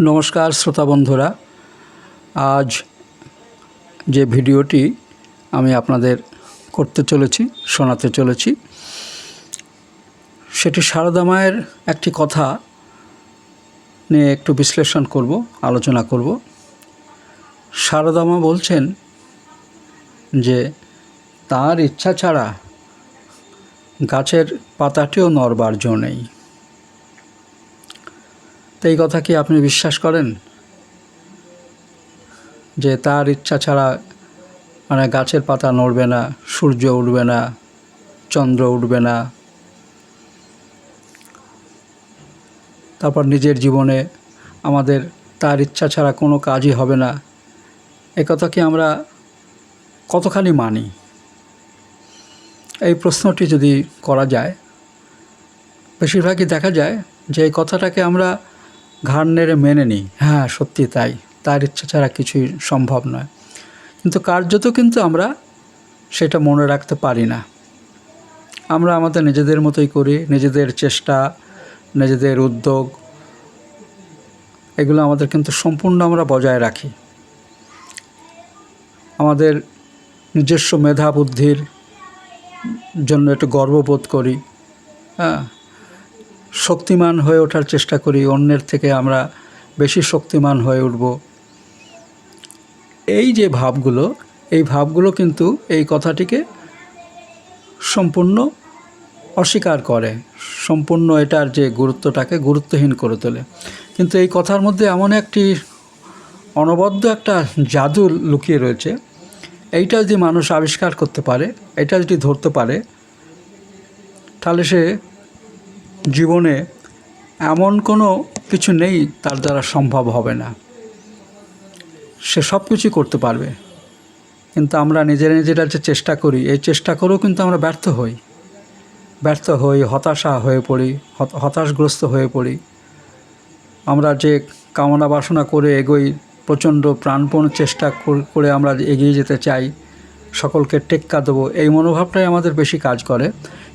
নমস্কার শ্রোতা বন্ধুরা, আজ যে ভিডিওটি আমি আপনাদের করতে চলেছি, শোনাতে চলেছি, সেটি সারদা মায়ের একটি কথা নিয়ে একটু বিশ্লেষণ করব, আলোচনা করব। সারদা মা বলছেন যে তার ইচ্ছা ছাড়া গাছের পাতাটিও নড়বার জো নেই। তো এই কথা কি আপনি বিশ্বাস করেন যে তার ইচ্ছা ছাড়া গাছের পাতা নড়বে না, সূর্য উঠবে না, চন্দ্র উঠবে না, তারপর নিজের জীবনে আমাদের তার ইচ্ছা ছাড়া কোনো কাজই হবে না? এ কথা কি আমরা কতখানি মানি? এই প্রশ্নটি যদি করা যায়, বেশিরভাগই দেখা যায় যে এই কথাটাকে আমরা ঘাড় নেড়ে মেনে নিই। হ্যাঁ, সত্যি তাই, তার ইচ্ছা ছাড়া কিছুই সম্ভব নয়। কিন্তু কার্যত কিন্তু আমরা সেটা মনে রাখতে পারি না। আমরা আমাদের নিজেদের মতোই করি, নিজেদের চেষ্টা, নিজেদের উদ্যোগ, এগুলো আমাদের কিন্তু সম্পূর্ণ আমরা বজায় রাখি। আমাদের নিজস্ব মেধা বুদ্ধির জন্য একটু গর্ববোধ করি, শক্তিমান হয়ে ওঠার চেষ্টা করি, অন্যের থেকে আমরা বেশি শক্তিমান হয়ে উঠব। এই যে ভাবগুলো, এই ভাবগুলো কিন্তু এই কথাটিকে সম্পূর্ণ অস্বীকার করে, সম্পূর্ণ এটার যে গুরুত্বটাকে গুরুত্বহীন করে তোলে। কিন্তু এই কথার মধ্যে এমন একটি অনবদ্য একটা জাদু লুকিয়ে রয়েছে। এইটা যদি মানুষ আবিষ্কার করতে পারে, এটা যদি ধরতে পারে, তাহলে সে জীবনে এমন কোনো কিছু নেই তার দ্বারা সম্ভব হবে না। সে সব কিছুই করতে পারবে। কিন্তু আমরা নিজেরা যে চেষ্টা করি, এই চেষ্টা করেও কিন্তু আমরা ব্যর্থ হই, হতাশা হয়ে পড়ি, হতাশগ্রস্ত হয়ে পড়ি। আমরা যে কামনা বাসনা করে এগোই, প্রচণ্ড প্রাণপণ চেষ্টা করে আমরা এগিয়ে যেতে চাই, সকলকে টেক্কা দেবো, এই মনোভাবটাই আমাদের বেশি কাজ করে।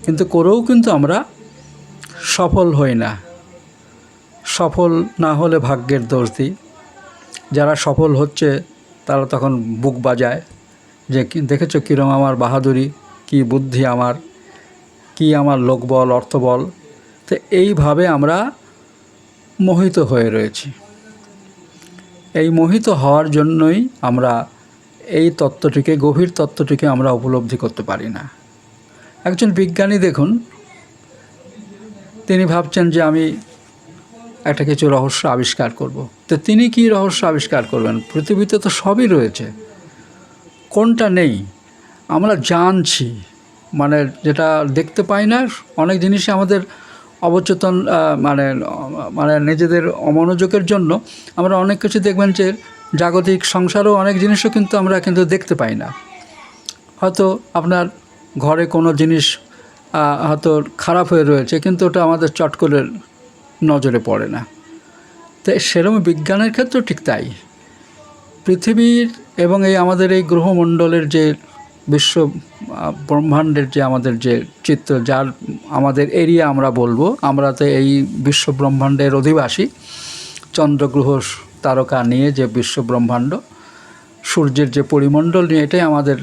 কিন্তু করেও কিন্তু আমরা সফল হই না। সফল না হলে ভাগ্যের দোষ দিই। যারা সফল হচ্ছে তারা তখন বুক বাজায় যে দেখেছো কীরকম আমার বাহাদুরি, কী বুদ্ধি আমার, কী আমার লোকবল, অর্থবল। তো এইভাবে আমরা মোহিত হয়ে রয়েছি। এই মোহিত হওয়ার জন্যই আমরা এই তত্ত্বটিকে, গভীর তত্ত্বটিকে আমরা উপলব্ধি করতে পারি না। একজন বিজ্ঞানী দেখুন, তিনি ভাবছেন যে আমি একটা কিছু রহস্য আবিষ্কার করব। তো তিনি কি রহস্য আবিষ্কার করবেন? পৃথিবীতে তো সবই রয়েছে, কোনটা নেই আমরা জানছি, যেটা দেখতে পাই না। অনেক জিনিসই আমাদের অবচেতন, নিজেদের অমনোযোগের জন্য আমরা অনেক কিছু দেখবেন যে জাগতিক সংসারও অনেক জিনিসও কিন্তু আমরা দেখতে পাই না। হয়তো আপনার ঘরে কোনো জিনিস হয়তো খারাপ হয়ে রয়েছে, কিন্তু ওটা আমাদের চট করে নজরে পড়ে না। তো সেরকম বিজ্ঞানের ক্ষেত্রেও ঠিক তাই। পৃথিবীর এবং আমাদের এই গ্রহমণ্ডলের যে বিশ্ব ব্রহ্মাণ্ডের যে আমাদের যে চিত্র, যার আমাদের এরিয়া আমরা বলবো, আমরা তো এই বিশ্ব ব্রহ্মাণ্ডের অধিবাসী। চন্দ্রগ্রহ তারকা নিয়ে যে বিশ্ব ব্রহ্মাণ্ড, সূর্যের যে পরিমণ্ডল নিয়ে, এটাই আমাদের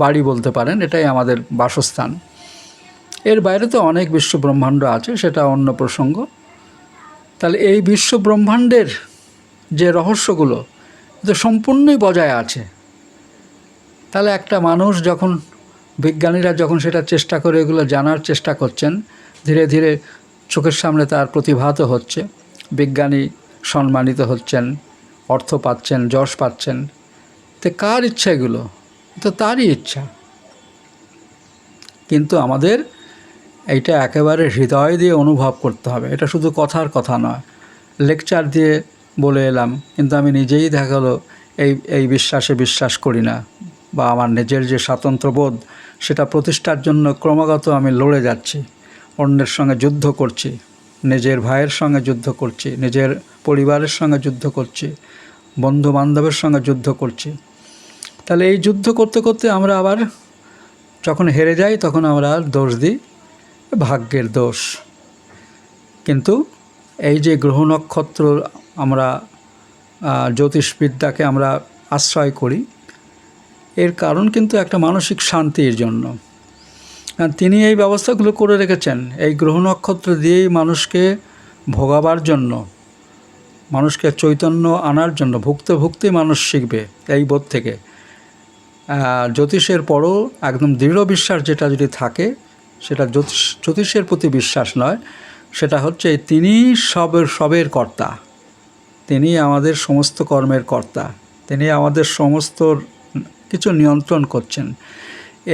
বাড়ি বলতে পারেন, এটাই আমাদের বাসস্থান। এর বাইরে তো অনেক বিশ্ব ব্রহ্মাণ্ড আছে, সেটা অন্য প্রসঙ্গ। তাহলে এই বিশ্ব ব্রহ্মাণ্ডের যে রহস্যগুলো তো সম্পূর্ণই বজায় আছে। তাহলে একটা মানুষ যখন, বিজ্ঞানীরা যখন সেটা চেষ্টা করে, এগুলো জানার চেষ্টা করছেন, ধীরে ধীরে চোখের সামনে তার প্রতিভাত হচ্ছে, বিজ্ঞানী সম্মানিত হচ্ছেন, অর্থ পাচ্ছেন, যশ পাচ্ছেন। তো কার ইচ্ছা এগুলো? তো তারই ইচ্ছা। কিন্তু আমাদের এইটা একেবারে হৃদয় দিয়ে অনুভব করতে হবে। এটা শুধু কথার কথা নয়, লেকচার দিয়ে বলে এলাম, কিন্তু আমি নিজেই দেখা গেলো এই বিশ্বাসে বিশ্বাস করি না, বা আমার নিজের যে স্বাতন্ত্র্যবোধ, সেটা প্রতিষ্ঠার জন্য ক্রমাগত আমি লড়ে যাচ্ছি, অন্যের সঙ্গে যুদ্ধ করছি, নিজের ভাইয়ের সঙ্গে যুদ্ধ করছি, নিজের পরিবারের সঙ্গে যুদ্ধ করছি, বন্ধু বান্ধবের সঙ্গে যুদ্ধ করছি। তাহলে এই যুদ্ধ করতে করতে আমরা আবার যখন হেরে যাই, তখন আমরা দোষ দিই ভাগ্যের দোষ। কিন্তু এই যে গ্রহ নক্ষত্র আমরা জ্যোতিষবিদ্যাকে আমরা আশ্রয় করি, এর কারণ কিন্তু একটা মানসিক শান্তির জন্য। তিনি এই ব্যবস্থাগুলো করে রেখেছেন এই গ্রহ নক্ষত্র দিয়েই মানুষকে ভোগাবার জন্য, মানুষকে চৈতন্য আনার জন্য। ভুগতে ভুগতেই মানুষ শিখবে এই বোধ থেকে। জ্যোতিষের পরও একদম দৃঢ় বিশ্বাস যেটা যদি থাকে, সেটা জ্যোতিষের প্রতি বিশ্বাস নয়, সেটা হচ্ছে তিনি সবের কর্তা, তিনি আমাদের সমস্ত কর্মের কর্তা, তিনি আমাদের সমস্ত কিছু নিয়ন্ত্রণ করছেন।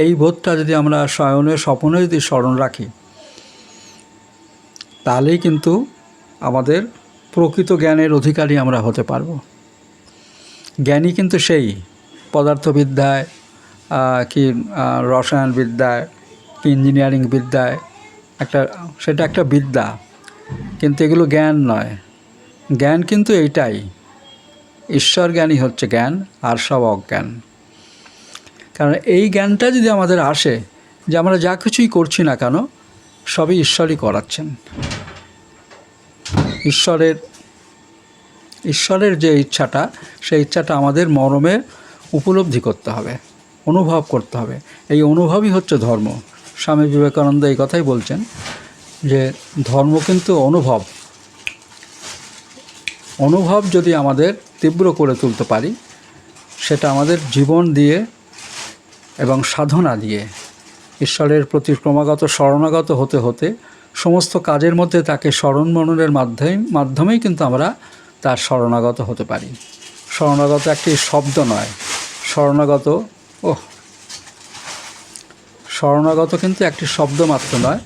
এই বোধটা যদি আমরা শয়নে স্বপ্নে যদি স্মরণ রাখি, তাহলেই কিন্তু আমাদের প্রকৃত জ্ঞানের অধিকারী আমরা হতে পারব। জ্ঞানী কিন্তু সেই পদার্থবিদ্যায় কি রসায়নবিদ্যায় কি ইঞ্জিনিয়ারিং বিদ্যায়, সেটা একটা বিদ্যা, কিন্তু এগুলো জ্ঞান নয়। জ্ঞান কিন্তু এইটাই, ঈশ্বর জ্ঞানই হচ্ছে জ্ঞান, আর সব অজ্ঞান। কারণ এই জ্ঞানটা যদি আমাদের আসে যে আমরা যা কিছুই করছি না কেন সবই ঈশ্বরই করাচ্ছেন। ঈশ্বরের যে ইচ্ছাটা, সেই ইচ্ছাটা আমাদের মর্মে উপলব্ধি করতে হবে, অনুভব করতে হবে। এই অনুভবই হচ্ছে ধর্ম। স্বামী বিবেকানন্দ এই কথাই বলছেন যে ধর্ম কিন্তু অনুভব যদি আমাদের তীব্র করে তুলতে পারি, সেটা আমাদের জীবন দিয়ে এবং সাধনা দিয়ে ঈশ্বরের প্রতি ক্রমাগত শরণাগত হতে হতে সমস্ত কাজের মধ্যে তাকে স্মরণ মননের মাধ্যমেই কিন্তু আমরা তার শরণাগত হতে পারি। শরণাগত একটি শব্দ নয়, শরণাগত কিন্তু একটি শব্দ মাত্র নয়,